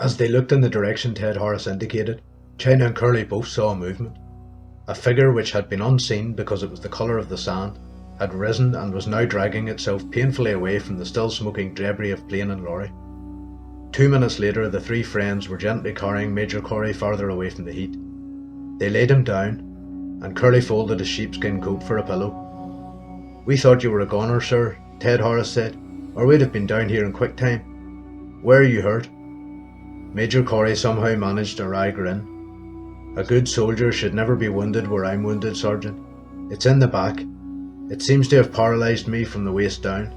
As they looked in the direction Ted Horace indicated, China and Curly both saw a movement. A figure which had been unseen because it was the colour of the sand had risen and was now dragging itself painfully away from the still smoking debris of plane and lorry. 2 minutes later, the three friends were gently carrying Major Corey farther away from the heat. They laid him down, and Curly folded his sheepskin coat for a pillow. "We thought you were a goner, sir," Ted Horace said, "or we'd have been down here in quick time. Where are you hurt?" Major Corey somehow managed a wry grin. "A good soldier should never be wounded where I'm wounded, Sergeant. It's in the back. It seems to have paralysed me from the waist down.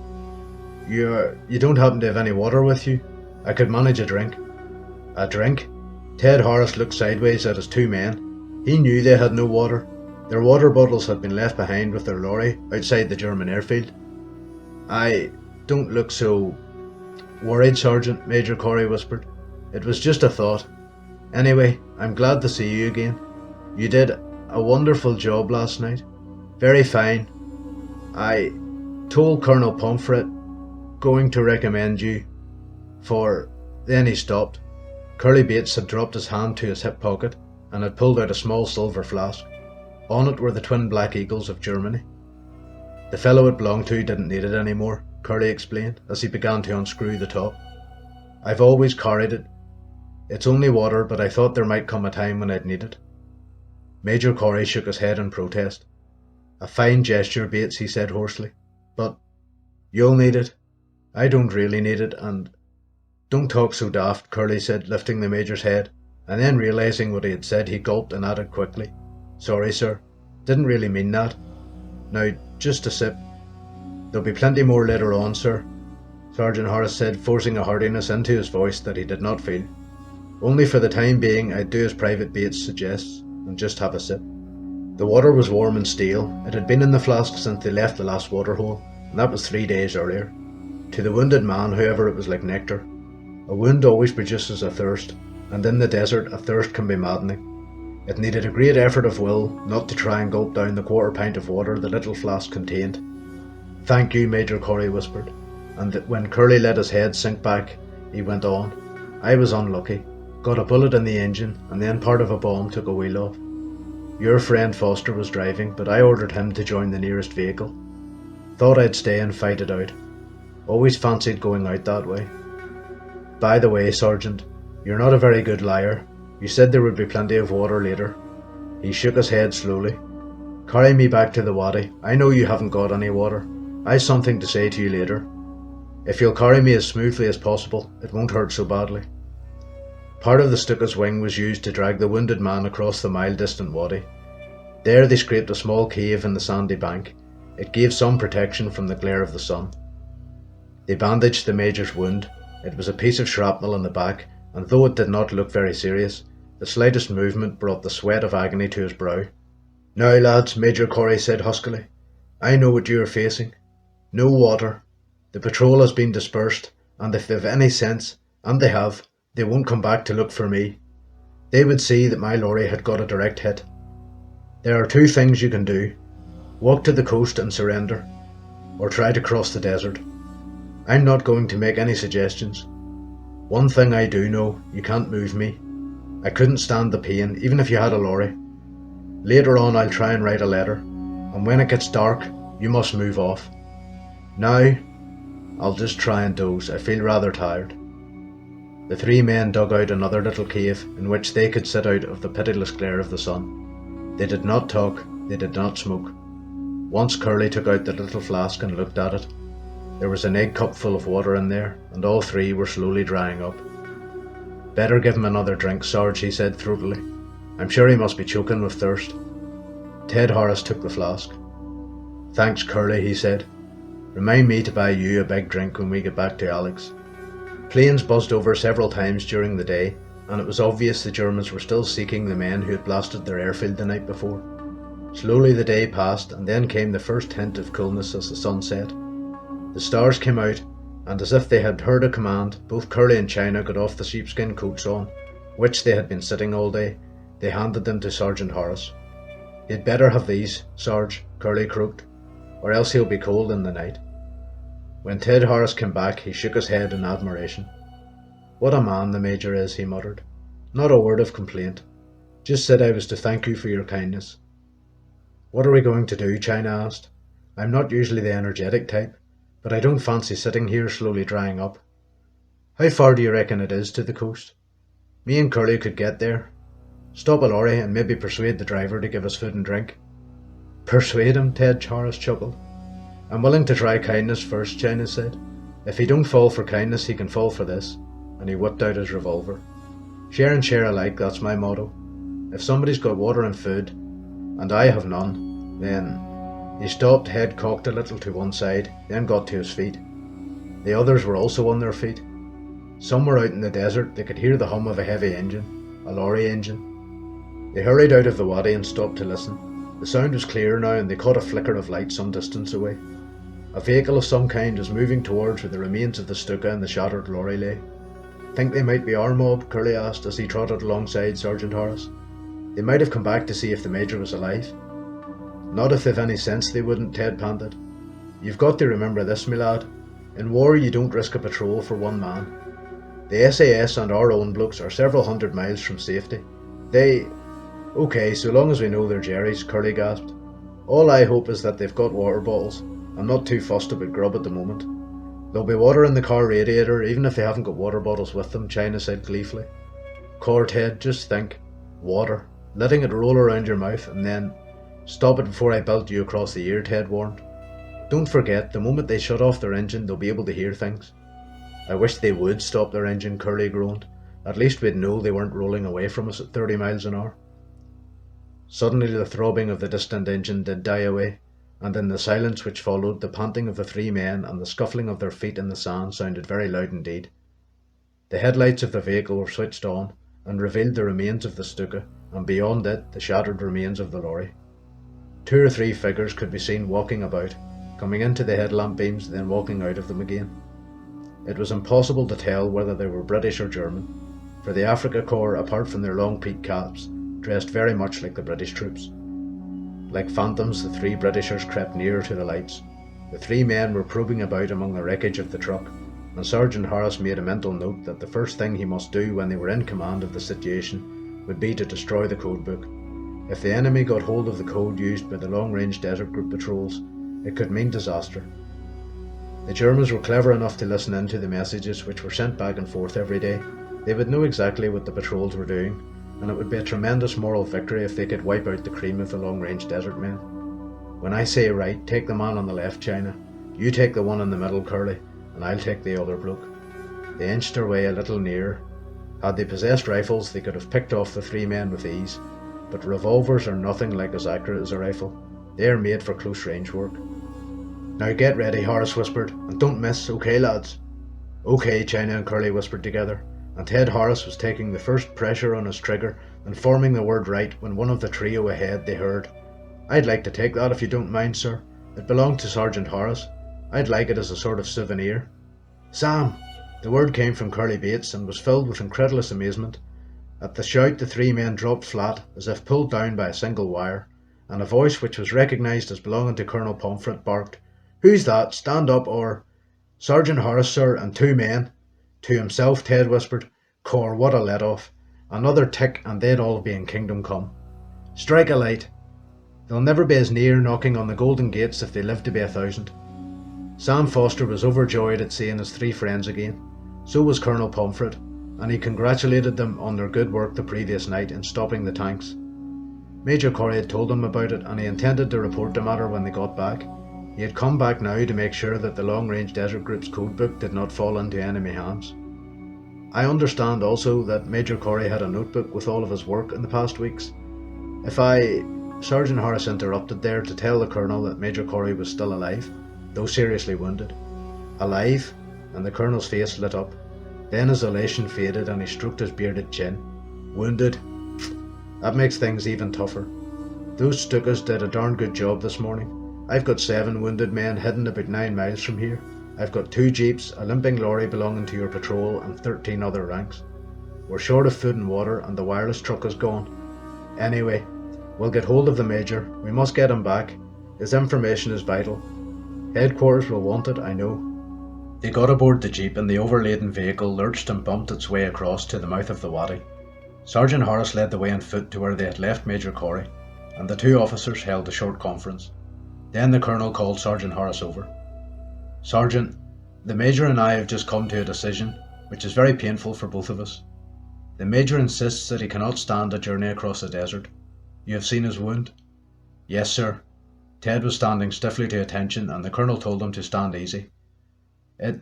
You don't happen to have any water with you? I could manage a drink." "A drink?" Ted Horace looked sideways at his two men. He knew they had no water. Their water bottles had been left behind with their lorry outside the German airfield. "I don't look so worried, Sergeant," Major Corey whispered. "It was just a thought. Anyway, I'm glad to see you again. You did a wonderful job last night. Very fine. I told Colonel Pomfret going to recommend you for..." Then he stopped. Curly Bates had dropped his hand to his hip pocket and had pulled out a small silver flask. On it were the twin black eagles of Germany. "The fellow it belonged to didn't need it anymore," Curly explained as he began to unscrew the top. "I've always carried it. It's only water, but I thought there might come a time when I'd need it." Major Corey shook his head in protest. "A fine gesture, Bates," he said hoarsely. "But you'll need it. I don't really need it, and..." "Don't talk so daft," Curly said, lifting the Major's head, and then realising what he had said, he gulped and added quickly, "Sorry, sir. Didn't really mean that. Now, just a sip. There'll be plenty more later on, sir," Sergeant Horace said, forcing a heartiness into his voice that he did not feel. "Only for the time being, I'd do as Private Bates suggests, and just have a sip." The water was warm and stale. It had been in the flask since they left the last waterhole, and that was 3 days earlier. To the wounded man, however, it was like nectar. A wound always produces a thirst, and in the desert a thirst can be maddening. It needed a great effort of will not to try and gulp down the quarter pint of water the little flask contained. "Thank you," Major Corey whispered, and when Curly let his head sink back, he went on. "I was unlucky. Got a bullet in the engine, and then part of a bomb took a wheel off. Your friend Foster was driving, but I ordered him to join the nearest vehicle. Thought I'd stay and fight it out. Always fancied going out that way. By the way, Sergeant, you're not a very good liar. You said there would be plenty of water later." He shook his head slowly. "Carry me back to the wadi. I know you haven't got any water. I've something to say to you later. If you'll carry me as smoothly as possible, it won't hurt so badly." Part of the Stuka's wing was used to drag the wounded man across the mile-distant wadi. There they scraped a small cave in the sandy bank. It gave some protection from the glare of the sun. They bandaged the Major's wound. It was a piece of shrapnel in the back, and though it did not look very serious, the slightest movement brought the sweat of agony to his brow. "Now, lads," Major Corey said huskily, "I know what you are facing. No water. The patrol has been dispersed, and if they've any sense, and they have, they won't come back to look for me. They would see that my lorry had got a direct hit. There are 2 things you can do. Walk to the coast and surrender, or try to cross the desert. I'm not going to make any suggestions. One thing I do know, you can't move me. I couldn't stand the pain, even if you had a lorry. Later on I'll try and write a letter, and when it gets dark, you must move off. Now, I'll just try and doze. I feel rather tired." The 3 men dug out another little cave in which they could sit out of the pitiless glare of the sun. They did not talk, they did not smoke. Once Curly took out the little flask and looked at it. There was an egg cup full of water in there, and all 3 were slowly drying up. "Better give him another drink, Sarge," he said throatily. "I'm sure he must be choking with thirst." Ted Horace took the flask. "Thanks, Curly," he said. "Remind me to buy you a big drink when we get back to Alex." Planes buzzed over several times during the day, and it was obvious the Germans were still seeking the men who had blasted their airfield the night before. Slowly the day passed, and then came the first hint of coolness as the sun set. The stars came out, and as if they had heard a command, both Curly and China got off the sheepskin coats on, which they had been sitting all day. They handed them to Sergeant Horace. "You'd better have these, Sarge," Curly croaked, "or else he'll be cold in the night." When Ted Horace came back, he shook his head in admiration. What a man the Major is, he muttered. Not a word of complaint. Just said I was to thank you for your kindness. What are we going to do? China asked. I'm not usually the energetic type, but I don't fancy sitting here slowly drying up. How far do you reckon it is to the coast? Me and Curly could get there. Stop a lorry and maybe persuade the driver to give us food and drink. Persuade him? Ted Horace chuckled. I'm willing to try kindness first, China said. If he don't fall for kindness, he can fall for this. And he whipped out his revolver. Share and share alike, that's my motto. If somebody's got water and food, and I have none, then... He stopped, head cocked a little to one side, then got to his feet. The others were also on their feet. Somewhere out in the desert they could hear the hum of a heavy engine, a lorry engine. They hurried out of the wadi and stopped to listen. The sound was clear now and they caught a flicker of light some distance away. A vehicle of some kind was moving towards where the remains of the Stuka and the shattered lorry lay. Think they might be our mob? Curly asked as he trotted alongside Sergeant Horace. They might have come back to see if the Major was alive. Not if they've any sense they wouldn't, Ted panted. You've got to remember this, me lad. In war you don't risk a patrol for one man. The SAS and our own blokes are several hundred miles from safety. Okay, so long as we know they're Jerry's, Curly gasped. All I hope is that they've got water bottles. I'm not too fussed about grub at the moment. There'll be water in the car radiator even if they haven't got water bottles with them, China said gleefully. Core Ted, just think. Water. Letting it roll around your mouth and then... Stop it before I belt you across the ear, Ted warned. Don't forget, the moment they shut off their engine, they'll be able to hear things. I wish they would stop their engine, Curly groaned. At least we'd know they weren't rolling away from us at 30 miles an hour. Suddenly the throbbing of the distant engine did die away, and in the silence which followed, the panting of the three men and the scuffling of their feet in the sand sounded very loud indeed. The headlights of the vehicle were switched on, and revealed the remains of the Stuka, and beyond it, the shattered remains of the lorry. 2 or 3 figures could be seen walking about, coming into the headlamp beams, then walking out of them again. It was impossible to tell whether they were British or German, for the Africa Corps, apart from their long peaked caps, dressed very much like the British troops. Like phantoms, the 3 Britishers crept nearer to the lights. The 3 men were probing about among the wreckage of the truck, and Sergeant Harris made a mental note that the first thing he must do when they were in command of the situation would be to destroy the codebook. If the enemy got hold of the code used by the long-range desert group patrols, it could mean disaster. The Germans were clever enough to listen in to the messages which were sent back and forth every day. They would know exactly what the patrols were doing, and it would be a tremendous moral victory if they could wipe out the cream of the long-range desert men. When I say right, take the man on the left, China. You take the one in the middle, Curly, and I'll take the other bloke. They inched their way a little nearer. Had they possessed rifles, they could have picked off the 3 men with ease. But revolvers are nothing like as accurate as a rifle. They are made for close range work. Now get ready, Horace whispered, and don't miss, okay lads? Okay, China and Curly whispered together, and Ted Horace was taking the first pressure on his trigger and forming the word right when one of the trio ahead they heard. I'd like to take that if you don't mind, sir. It belonged to Sergeant Horace. I'd like it as a sort of souvenir. Sam! The word came from Curly Bates and was filled with incredulous amazement. At the shout the 3 men dropped flat, as if pulled down by a single wire, and a voice which was recognised as belonging to Colonel Pomfret barked, Who's that? Stand up, or... Sergeant Horace, sir, and 2 men. To himself, Ted whispered, Cor, what a let-off. Another tick and they'd all be in Kingdom Come. Strike a light. They'll never be as near knocking on the golden gates if they live to be 1,000. Sam Foster was overjoyed at seeing his 3 friends again. So was Colonel Pomfret, and he congratulated them on their good work the previous night in stopping the tanks. Major Corey had told him about it and he intended to report the matter when they got back. He had come back now to make sure that the long-range desert group's codebook did not fall into enemy hands. I understand also that Major Corey had a notebook with all of his work in the past weeks. Sergeant Horace interrupted there to tell the Colonel that Major Corey was still alive, though seriously wounded. Alive? And the Colonel's face lit up. Then his elation faded and he stroked his bearded chin. Wounded? That makes things even tougher. Those Stukas did a darn good job this morning. I've got 7 wounded men hidden about 9 miles from here. I've got 2 jeeps, a limping lorry belonging to your patrol and 13 other ranks. We're short of food and water and the wireless truck is gone. Anyway, we'll get hold of the Major. We must get him back. His information is vital. Headquarters will want it, I know. They got aboard the jeep and the overladen vehicle lurched and bumped its way across to the mouth of the wadi. Sergeant Harris led the way on foot to where they had left Major Corey, and the two officers held a short conference. Then the Colonel called Sergeant Harris over. "Sergeant, the Major and I have just come to a decision, which is very painful for both of us. The Major insists that he cannot stand a journey across the desert. You have seen his wound?" "Yes, sir." Ted was standing stiffly to attention, and the Colonel told him to stand easy. "It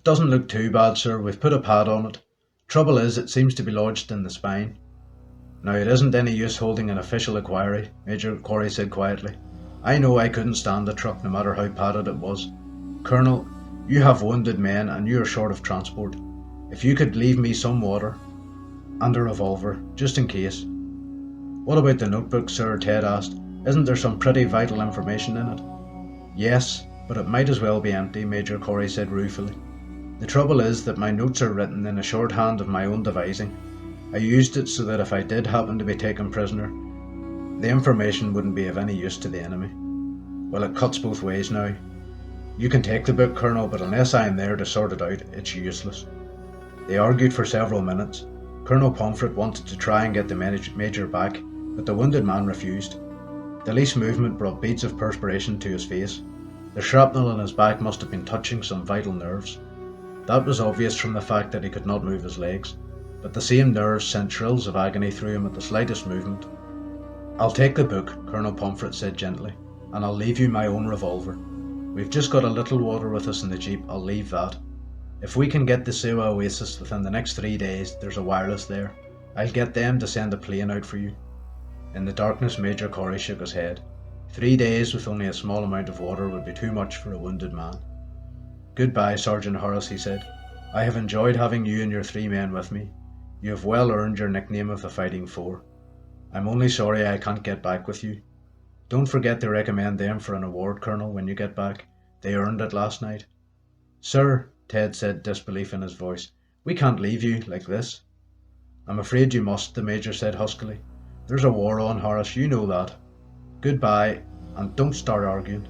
doesn't look too bad, sir. We've put a pad on it. Trouble is, it seems to be lodged in the spine." "Now, it isn't any use holding an official inquiry," Major Corey said quietly. "I know I couldn't stand the truck no matter how padded it was. Colonel, you have wounded men and you are short of transport. If you could leave me some water and a revolver, just in case." "What about the notebook, sir?" Ted asked. "Isn't there some pretty vital information in it?" "Yes, but it might as well be empty," Major Corey said ruefully. "The trouble is that my notes are written in a shorthand of my own devising. I used it so that if I did happen to be taken prisoner, the information wouldn't be of any use to the enemy. Well, it cuts both ways now. You can take the book, Colonel, but unless I am there to sort it out, it's useless." They argued for several minutes. Colonel Pomfret wanted to try and get the Major back, but the wounded man refused. The least movement brought beads of perspiration to his face. The shrapnel in his back must have been touching some vital nerves. That was obvious from the fact that he could not move his legs, but the same nerves sent thrills of agony through him at the slightest movement. "I'll take the book," Colonel Pomfret said gently, "and I'll leave you my own revolver. We've just got a little water with us in the jeep, I'll leave that. If we can get the Sewa Oasis within the next 3 days, there's a wireless there. I'll get them to send a plane out for you." In the darkness, Major Corey shook his head. 3 days with only a small amount of water would be too much for a wounded man. "Goodbye, Sergeant Harris," he said. "I have enjoyed having you and your 3 men with me. You have well earned your nickname of the Fighting Four. I'm only sorry I can't get back with you. Don't forget to recommend them for an award, Colonel, when you get back. They earned it last night." "Sir," Ted said, disbelief in his voice, "we can't leave you like this." "I'm afraid you must," the Major said huskily. "There's a war on, Harris, you know that. Goodbye, and don't start arguing."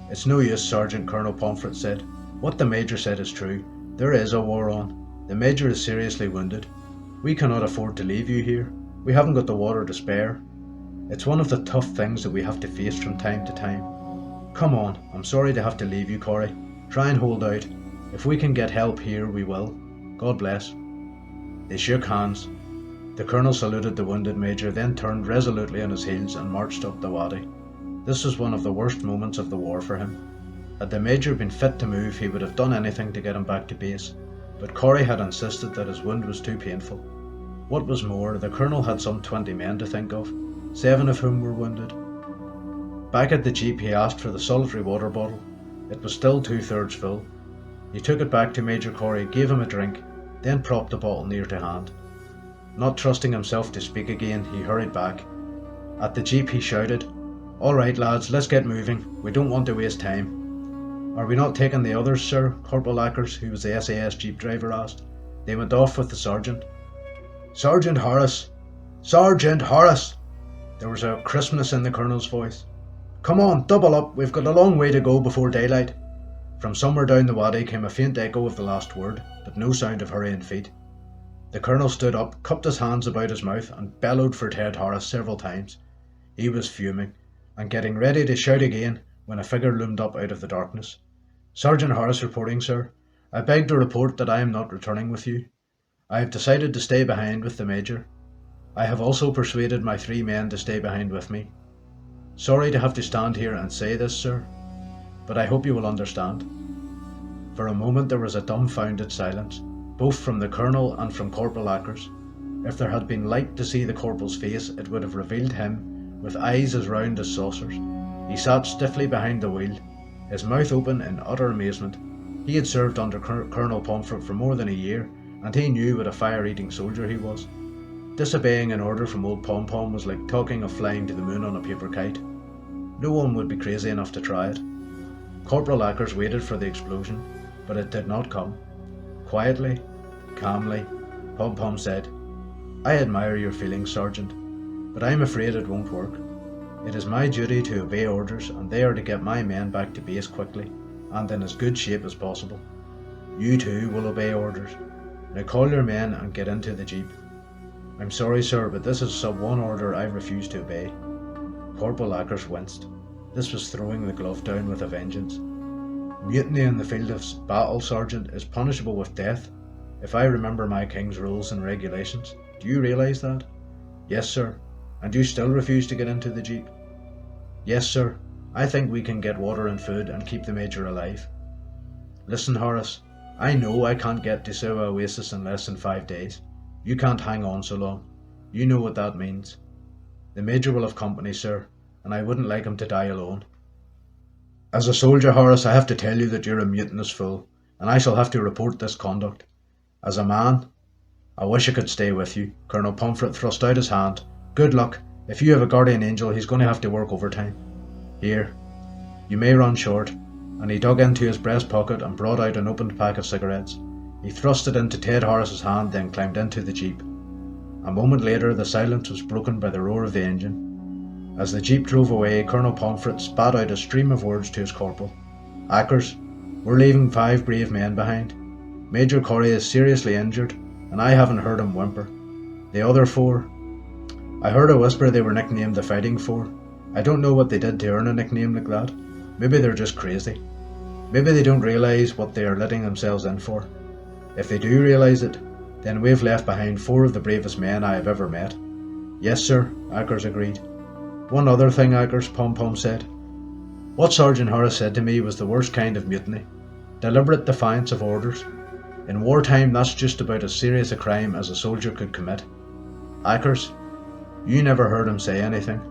"It's no use, Sergeant," Colonel Pomfret said. "What the Major said is true. There is a war on. The Major is seriously wounded. We cannot afford to leave you here. We haven't got the water to spare. It's one of the tough things that we have to face from time to time. Come on, I'm sorry to have to leave you, Corey. Try and hold out. If we can get help here, we will. God bless." They shook hands. The Colonel saluted the wounded Major, then turned resolutely on his heels and marched up the wadi. This was one of the worst moments of the war for him. Had the Major been fit to move, he would have done anything to get him back to base, but Corey had insisted that his wound was too painful. What was more, the Colonel had some 20 men to think of, 7 of whom were wounded. Back at the jeep, he asked for the solitary water bottle. It was still 2/3 full. He took it back to Major Corey, gave him a drink, then propped the bottle near to hand. Not trusting himself to speak again, he hurried back. At the jeep he shouted, "All right, lads, let's get moving. We don't want to waste time." "Are we not taking the others, sir?" Corporal Ackers, who was the SAS jeep driver, asked. They went off with the sergeant. "Sergeant Harris! Sergeant Harris!" There was a crispness in the Colonel's voice. "Come on, double up, we've got a long way to go before daylight." From somewhere down the wadi came a faint echo of the last word, but no sound of hurrying feet. The Colonel stood up, cupped his hands about his mouth, and bellowed for Ted Harris several times. He was fuming, and getting ready to shout again when a figure loomed up out of the darkness. "Sergeant Harris reporting, sir. I beg to report that I am not returning with you. I have decided to stay behind with the Major. I have also persuaded my 3 men to stay behind with me. Sorry to have to stand here and say this, sir, but I hope you will understand." For a moment there was a dumbfounded silence, both from the Colonel and from Corporal Ackers. If there had been light to see the Corporal's face, it would have revealed him, with eyes as round as saucers. He sat stiffly behind the wheel, his mouth open in utter amazement. He had served under Colonel Pomfret for more than a year, and he knew what a fire-eating soldier he was. Disobeying an order from old Pom-Pom was like talking of flying to the moon on a paper kite. No one would be crazy enough to try it. Corporal Ackers waited for the explosion, but it did not come. Quietly, calmly, Pom-Pom said, "I admire your feelings, Sergeant, but I am afraid it won't work. It is my duty to obey orders, and they are to get my men back to base quickly, and in as good shape as possible. You too will obey orders. Now call your men and get into the jeep. I'm sorry, sir, but this is sub 1 order I refuse to obey. Corporal Akers winced. This was throwing the glove down with a vengeance. Mutiny in the field of battle, Sergeant, is punishable with death, if I remember my King's rules and regulations. Do you realise that? Yes, sir. And you still refuse to get into the jeep? Yes, sir. I think we can get water and food and keep the Major alive. Listen, Horace. I know I can't get to Sewa Oasis in less than 5 days. You can't hang on so long. You know what that means. The Major will have company, sir, and I wouldn't like him to die alone. As a soldier, Horace, I have to tell you that you're a mutinous fool, and I shall have to report this conduct. As a man, I wish I could stay with you. Colonel Pomfret thrust out his hand. Good luck. If you have a guardian angel, he's going to have to work overtime. Here, you may run short. And he dug into his breast pocket and brought out an opened pack of cigarettes. He thrust it into Ted Horace's hand, then climbed into the jeep. A moment later, the silence was broken by the roar of the engine. As the jeep drove away, Colonel Pomfret spat out a stream of words to his corporal. Akers, we're leaving 5 brave men behind. Major Corrie is seriously injured, and I haven't heard him whimper. The other 4, I heard a whisper they were nicknamed the Fighting Four. I don't know what they did to earn a nickname like that. Maybe they're just crazy. Maybe they don't realise what they are letting themselves in for. If they do realise it, then we've left behind 4 of the bravest men I have ever met. Yes, sir, Akers agreed. One other thing, Akers, Pom-Pom said. What Sergeant Horace said to me was the worst kind of mutiny. Deliberate defiance of orders. In wartime, that's just about as serious a crime as a soldier could commit. Akers, you never heard him say anything.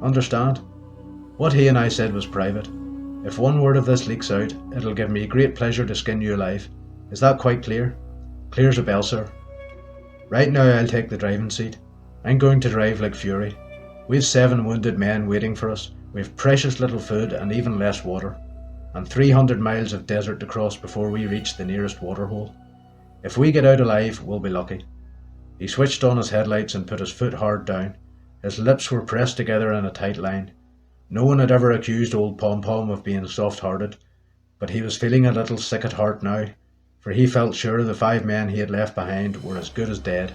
Understand? What he and I said was private. If one word of this leaks out, it'll give me great pleasure to skin you alive. Is that quite clear? Clear as a bell, sir. Right now I'll take the driving seat. I'm going to drive like fury. We've 7 wounded men waiting for us. We've precious little food and even less water. And 300 miles of desert to cross before we reach the nearest waterhole. If we get out alive, we'll be lucky. He switched on his headlights and put his foot hard down. His lips were pressed together in a tight line. No one had ever accused old Pom-Pom of being soft-hearted, but he was feeling a little sick at heart now, for he felt sure the 5 men he had left behind were as good as dead.